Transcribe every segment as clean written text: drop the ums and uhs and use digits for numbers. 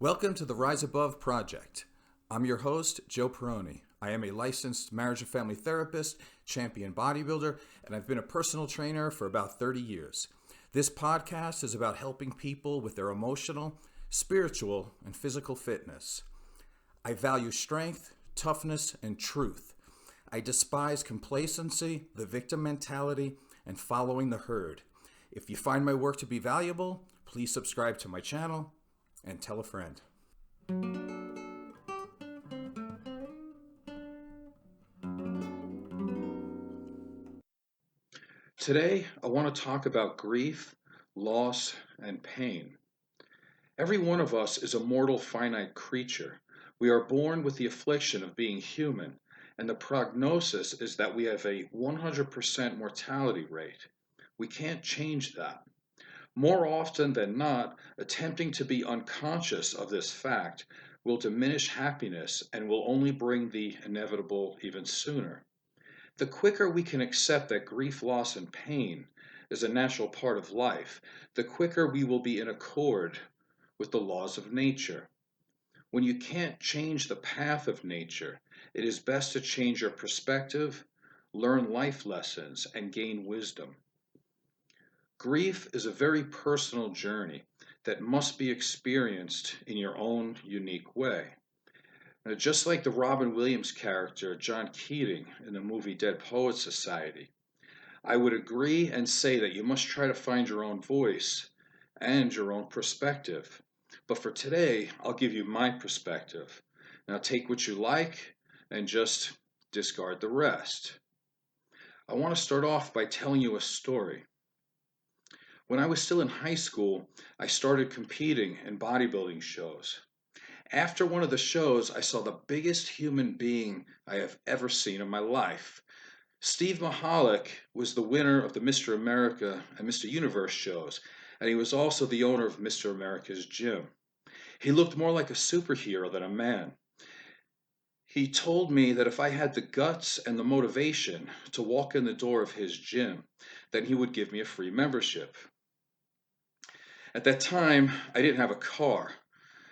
Welcome to the Rise Above Project. I'm your host, Joe Perroni. I am a licensed marriage and family therapist, champion bodybuilder, and I've been a personal trainer for about 30 years. This podcast is about helping people with their emotional, spiritual, and physical fitness. I value strength, toughness, and truth. I despise complacency, the victim mentality, and following the herd. If you find my work to be valuable, please subscribe to my channel and tell a friend. Today, I want to talk about grief, loss, and pain. Every one of us is a mortal, finite creature. We are born with the affliction of being human, and the prognosis is that we have a 100% mortality rate. We can't change that. More often than not, attempting to be unconscious of this fact will diminish happiness and will only bring the inevitable even sooner. The quicker we can accept that grief, loss, and pain is a natural part of life, the quicker we will be in accord with the laws of nature. When you can't change the path of nature, it is best to change your perspective, learn life lessons, and gain wisdom. Grief is a very personal journey that must be experienced in your own unique way. Now, just like the Robin Williams character, John Keating, in the movie Dead Poets Society, I would agree and say that you must try to find your own voice and your own perspective. But for today, I'll give you my perspective. Now, take what you like and just discard the rest. I want to start off by telling you a story. When I was still in high school, I started competing in bodybuilding shows. After one of the shows, I saw the biggest human being I have ever seen in my life. Steve Mahalik was the winner of the Mr. America and Mr. Universe shows, and he was also the owner of Mr. America's gym. He looked more like a superhero than a man. He told me that if I had the guts and the motivation to walk in the door of his gym, then he would give me a free membership. At that time, I didn't have a car.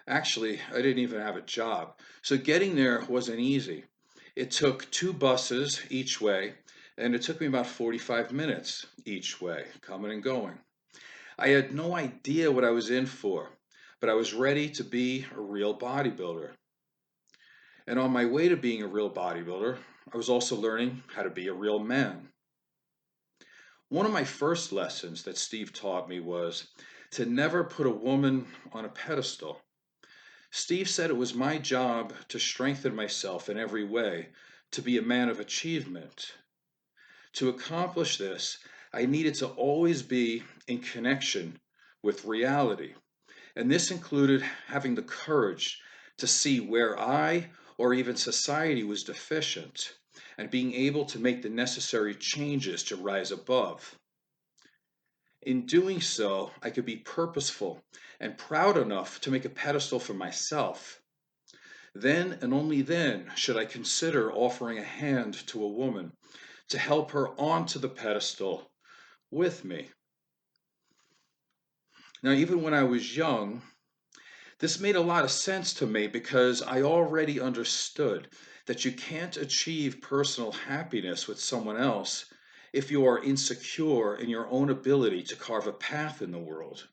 Actually, I didn't even have a job. So getting there wasn't easy. It took 2 buses each way, and it took me about 45 minutes each way, coming and going. I had no idea what I was in for, but I was ready to be a real bodybuilder. And on my way to being a real bodybuilder, I was also learning how to be a real man. One of my first lessons that Steve taught me was to never put a woman on a pedestal. Steve said it was my job to strengthen myself in every way, to be a man of achievement. To accomplish this, I needed to always be in connection with reality. And this included having the courage to see where I or even society was deficient and being able to make the necessary changes to rise above. In doing so, I could be purposeful and proud enough to make a pedestal for myself. Then and only then should I consider offering a hand to a woman to help her onto the pedestal with me. Now, even when I was young, this made a lot of sense to me because I already understood that you can't achieve personal happiness with someone else if you are insecure in your own ability to carve a path in the world.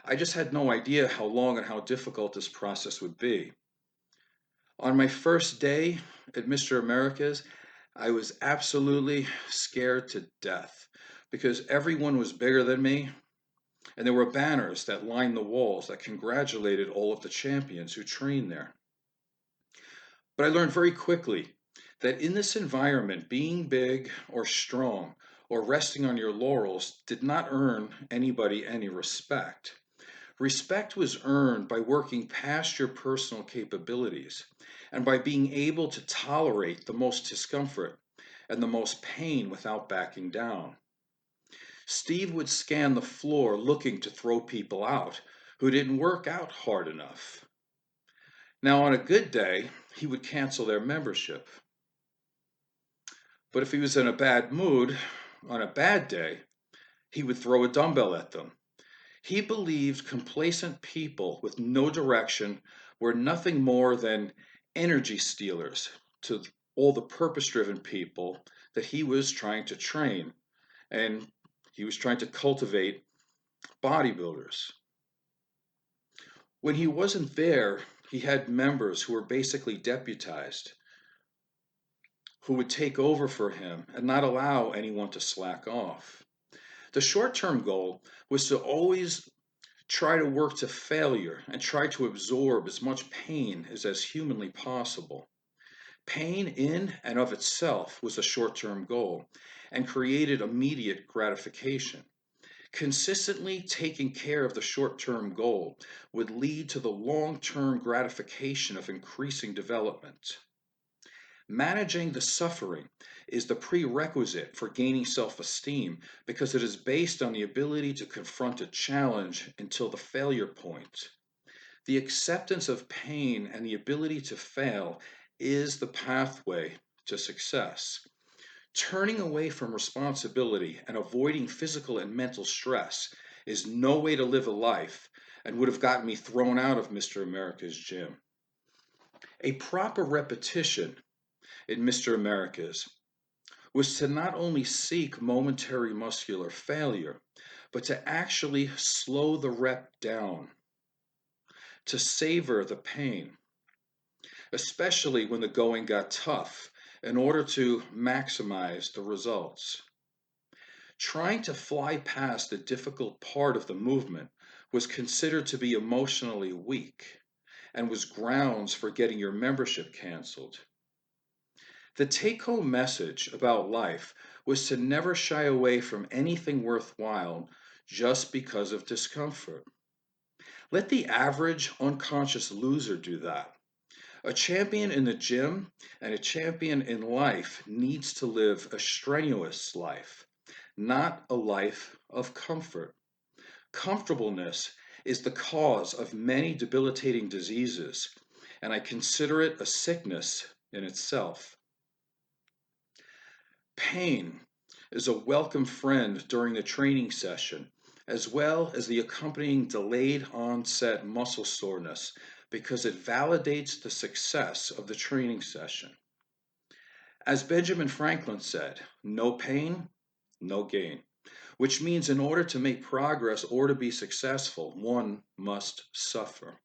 I just had no idea how long and how difficult this process would be. On my first day at Mr. America's, I was absolutely scared to death because everyone was bigger than me, and there were banners that lined the walls that congratulated all of the champions who trained there. But I learned very quickly that in this environment, being big or strong or resting on your laurels did not earn anybody any respect. Respect was earned by working past your personal capabilities and by being able to tolerate the most discomfort and the most pain without backing down. Steve would scan the floor looking to throw people out who didn't work out hard enough. Now, on a good day, he would cancel their membership. But if he was in a bad mood, on a bad day, he would throw a dumbbell at them. He believed complacent people with no direction were nothing more than energy stealers to all the purpose driven people that he was trying to train. And he was trying to cultivate bodybuilders. When he wasn't there, he had members who were basically deputized, who would take over for him and not allow anyone to slack off. The short term goal was to always try to work to failure and try to absorb as much pain as humanly possible. Pain in and of itself was a short term goal and created immediate gratification. Consistently taking care of the short term goal would lead to the long term gratification of increasing development. Managing the suffering is the prerequisite for gaining self esteem because it is based on the ability to confront a challenge until the failure point. The acceptance of pain and the ability to fail is the pathway to success. Turning away from responsibility and avoiding physical and mental stress is no way to live a life and would have gotten me thrown out of Mr. America's gym. A proper repetition in Mr. America's was to not only seek momentary muscular failure, but to actually slow the rep down, to savor the pain, especially when the going got tough, in order to maximize the results. Trying to fly past the difficult part of the movement was considered to be emotionally weak and was grounds for getting your membership canceled. The take home message about life was to never shy away from anything worthwhile just because of discomfort. Let the average unconscious loser do that. A champion in the gym and a champion in life needs to live a strenuous life, not a life of comfort. Comfortableness is the cause of many debilitating diseases, and I consider it a sickness in itself. Pain is a welcome friend during the training session, as well as the accompanying delayed onset muscle soreness, because it validates the success of the training session. As Benjamin Franklin said, no pain, no gain, which means in order to make progress or to be successful, one must suffer.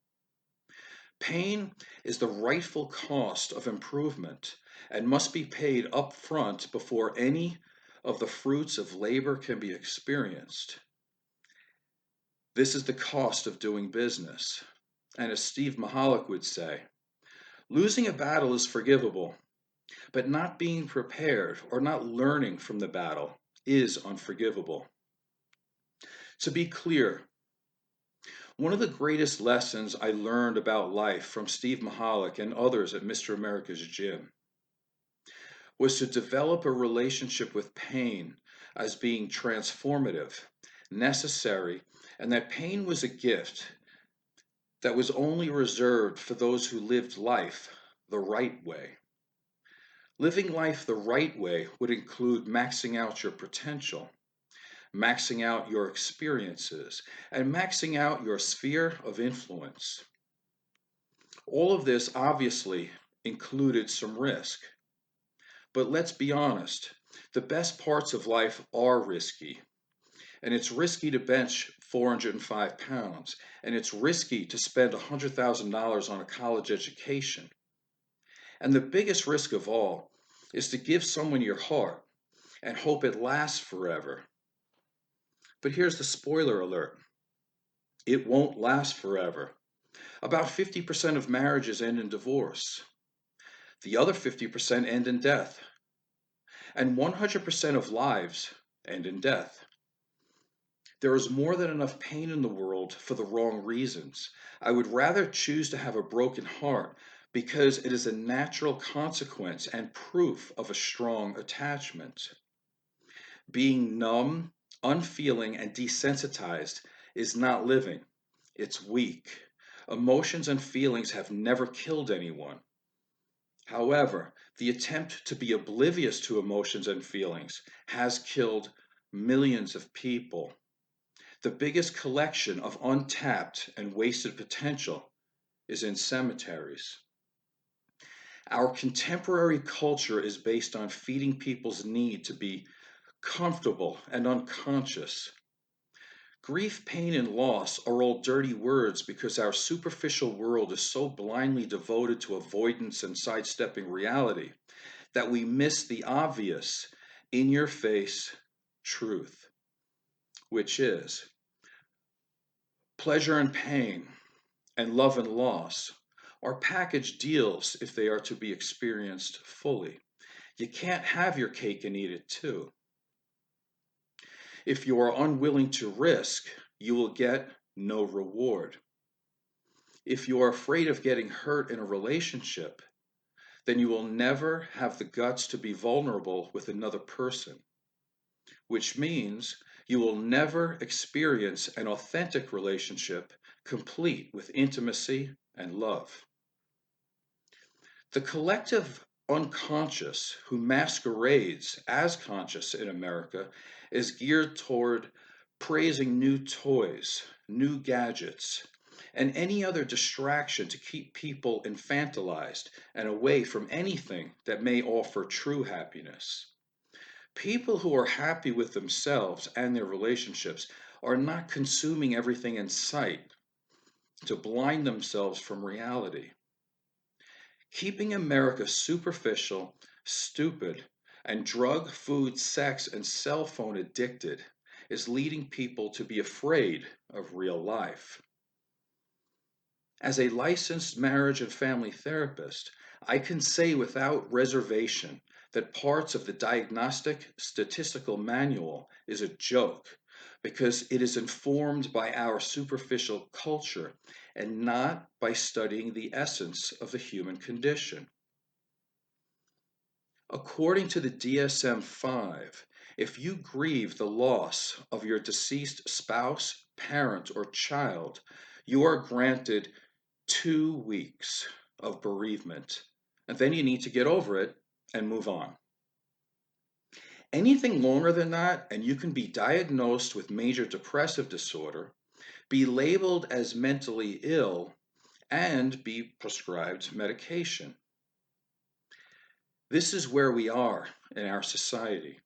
Pain is the rightful cost of improvement and must be paid up front before any of the fruits of labor can be experienced. This is the cost of doing business. And as Steve Mahalik would say, losing a battle is forgivable, but not being prepared or not learning from the battle is unforgivable. To be clear, one of the greatest lessons I learned about life from Steve Mahalik and others at Mr. America's gym was to develop a relationship with pain as being transformative, necessary, and that pain was a gift that was only reserved for those who lived life the right way. Living life the right way would include maxing out your potential, maxing out your experiences, and maxing out your sphere of influence. All of this obviously included some risk. But let's be honest, the best parts of life are risky. And it's risky to bench 405 pounds, and it's risky to spend $100,000 on a college education. And the biggest risk of all is to give someone your heart and hope it lasts forever. But here's the spoiler alert: it won't last forever. About 50% of marriages end in divorce. The other 50% end in death. And 100% of lives end in death. There is more than enough pain in the world for the wrong reasons. I would rather choose to have a broken heart because it is a natural consequence and proof of a strong attachment. Being numb, unfeeling, and desensitized is not living. It's weak. Emotions and feelings have never killed anyone. However, the attempt to be oblivious to emotions and feelings has killed millions of people. The biggest collection of untapped and wasted potential is in cemeteries. Our contemporary culture is based on feeding people's need to be comfortable and unconscious. Grief, pain, and loss are all dirty words because our superficial world is so blindly devoted to avoidance and sidestepping reality that we miss the obvious, in your face truth, which is pleasure and pain and love and loss are package deals if they are to be experienced fully. You can't have your cake and eat it too. If you are unwilling to risk, you will get no reward. If you are afraid of getting hurt in a relationship, then you will never have the guts to be vulnerable with another person, which means you will never experience an authentic relationship complete with intimacy and love. The collective unconscious who masquerades as conscious in America is geared toward praising new toys, new gadgets, and any other distraction to keep people infantilized and away from anything that may offer true happiness. People who are happy with themselves and their relationships are not consuming everything in sight to blind themselves from reality. Keeping America superficial, stupid, and drug, food, sex, and cell phone addicted is leading people to be afraid of real life. As a licensed marriage and family therapist, I can say without reservation that parts of the Diagnostic Statistical Manual is a joke because it is informed by our superficial culture and not by studying the essence of the human condition. According to the DSM 5, if you grieve the loss of your deceased spouse, parent, or child, you are granted 2 weeks of bereavement, and then you need to get over it and move on. Anything longer than that, and you can be diagnosed with major depressive disorder, be labeled as mentally ill, and be prescribed medication. This is where we are in our society.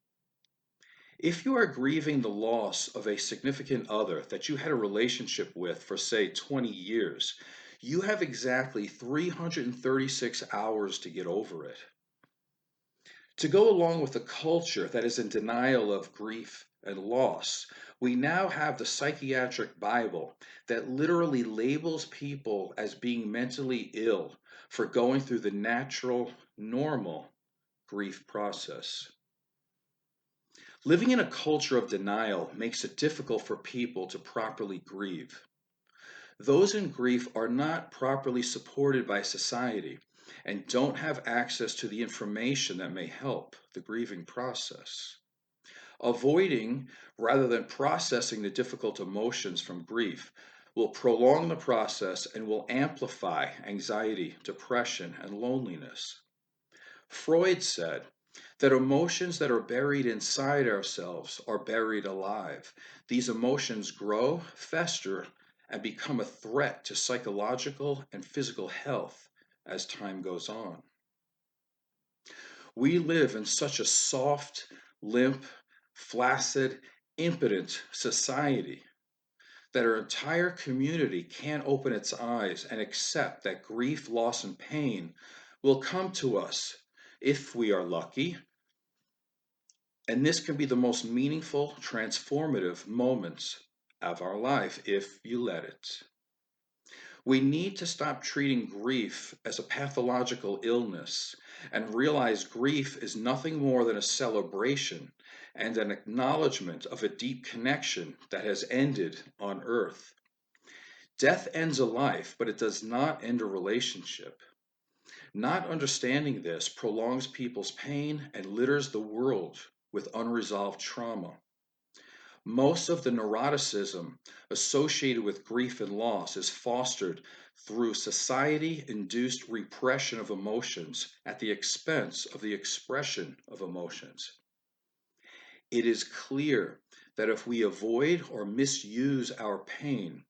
If you are grieving the loss of a significant other that you had a relationship with for, say, 20 years, you have exactly 336 hours to get over it. To go along with the culture that is in denial of grief and loss, we now have the psychiatric Bible that literally labels people as being mentally ill for going through the natural, normal grief process. Living in a culture of denial makes it difficult for people to properly grieve. Those in grief are not properly supported by society and don't have access to the information that may help the grieving process. Avoiding rather than processing the difficult emotions from grief will prolong the process and will amplify anxiety, depression, and loneliness. Freud said that emotions that are buried inside ourselves are buried alive. These emotions grow, fester, and become a threat to psychological and physical health as time goes on. We live in such a soft, limp, flaccid, impotent society that our entire community can't open its eyes and accept that grief, loss, and pain will come to us if we are lucky. And this can be the most meaningful, transformative moments of our life if you let it. We need to stop treating grief as a pathological illness and realize grief is nothing more than a celebration and an acknowledgement of a deep connection that has ended on earth. Death ends a life, but it does not end a relationship. Not understanding this prolongs people's pain and litters the world with unresolved trauma. Most of the neuroticism associated with grief and loss is fostered through society induced repression of emotions at the expense of the expression of emotions. It is clear that if we avoid or misuse our pain,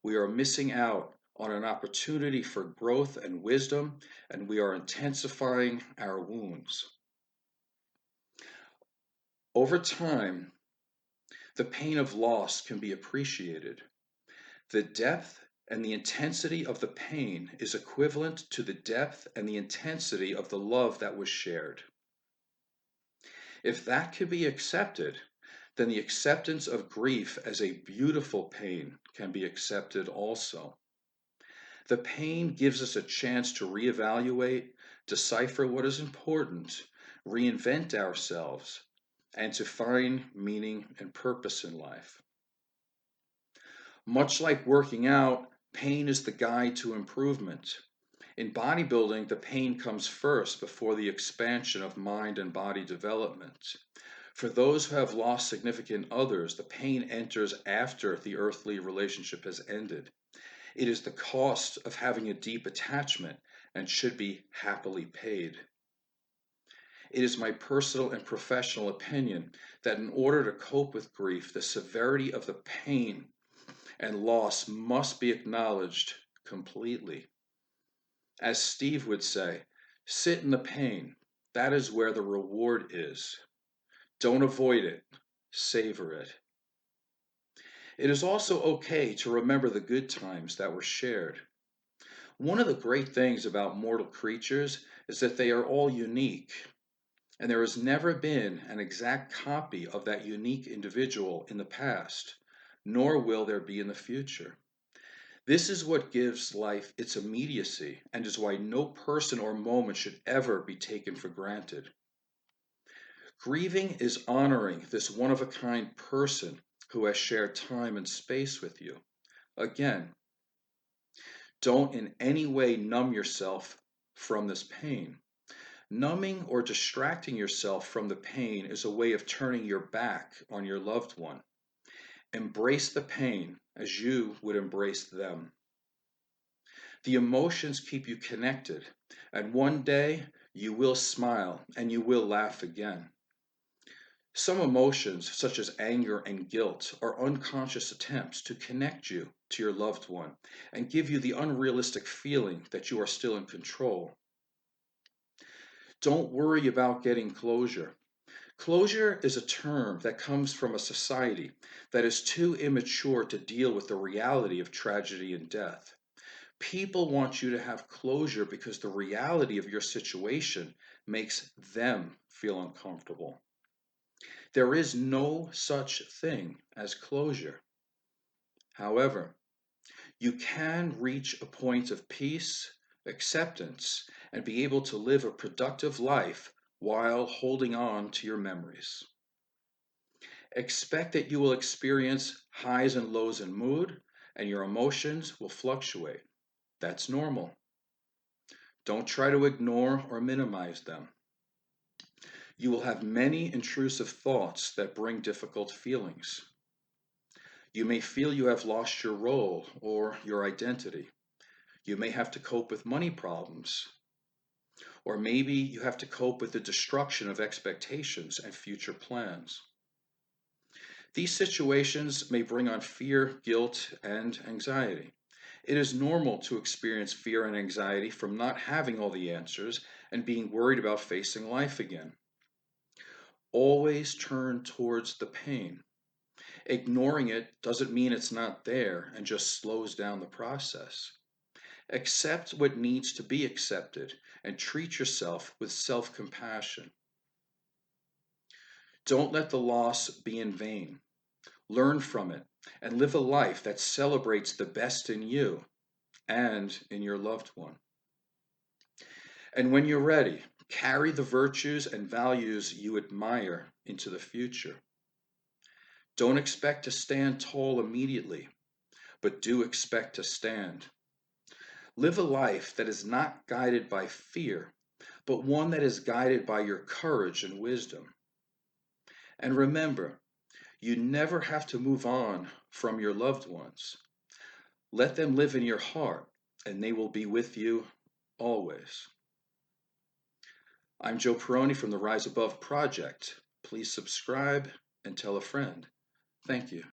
we are missing out on an opportunity for growth and wisdom, and we are intensifying our wounds. Over time, the pain of loss can be appreciated. The depth and the intensity of the pain is equivalent to the depth and the intensity of the love that was shared. If that can be accepted, then the acceptance of grief as a beautiful pain can be accepted also. The pain gives us a chance to reevaluate, decipher what is important, reinvent ourselves, and to find meaning and purpose in life. Much like working out, pain is the guide to improvement. In bodybuilding, the pain comes first before the expansion of mind and body development. For those who have lost significant others, the pain enters after the earthly relationship has ended. It is the cost of having a deep attachment and should be happily paid. It is my personal and professional opinion that in order to cope with grief, the severity of the pain and loss must be acknowledged completely. As Steve would say, sit in the pain. That is where the reward is. Don't avoid it, savor it. It is also okay to remember the good times that were shared. One of the great things about mortal creatures is that they are all unique, and there has never been an exact copy of that unique individual in the past, nor will there be in the future. This is what gives life its immediacy and is why no person or moment should ever be taken for granted. Grieving is honoring this one of a kind person who has shared time and space with you. Again, don't in any way numb yourself from this pain. Numbing or distracting yourself from the pain is a way of turning your back on your loved one. Embrace the pain as you would embrace them. The emotions keep you connected, and one day you will smile and you will laugh again. Some emotions, such as anger and guilt, are unconscious attempts to connect you to your loved one and give you the unrealistic feeling that you are still in control. Don't worry about getting closure. Closure is a term that comes from a society that is too immature to deal with the reality of tragedy and death. People want you to have closure because the reality of your situation makes them feel uncomfortable. There is no such thing as closure. However, you can reach a point of peace, acceptance, and be able to live a productive life while holding on to your memories. Expect that you will experience highs and lows in mood, and your emotions will fluctuate. That's normal. Don't try to ignore or minimize them. You will have many intrusive thoughts that bring difficult feelings. You may feel you have lost your role or your identity. You may have to cope with money problems, or maybe you have to cope with the destruction of expectations and future plans. These situations may bring on fear, guilt, and anxiety. It is normal to experience fear and anxiety from not having all the answers and being worried about facing life again. Always turn towards the pain. Ignoring it doesn't mean it's not there and just slows down the process. Accept what needs to be accepted and treat yourself with self compassion. Don't let the loss be in vain. Learn from it and live a life that celebrates the best in you and in your loved one. And when you're ready, carry the virtues and values you admire into the future. Don't expect to stand tall immediately, but do expect to stand. Live a life that is not guided by fear, but one that is guided by your courage and wisdom. And remember, you never have to move on from your loved ones. Let them live in your heart, and they will be with you always. I'm Joe Perroni from the Rise Above Project. Please subscribe and tell a friend. Thank you.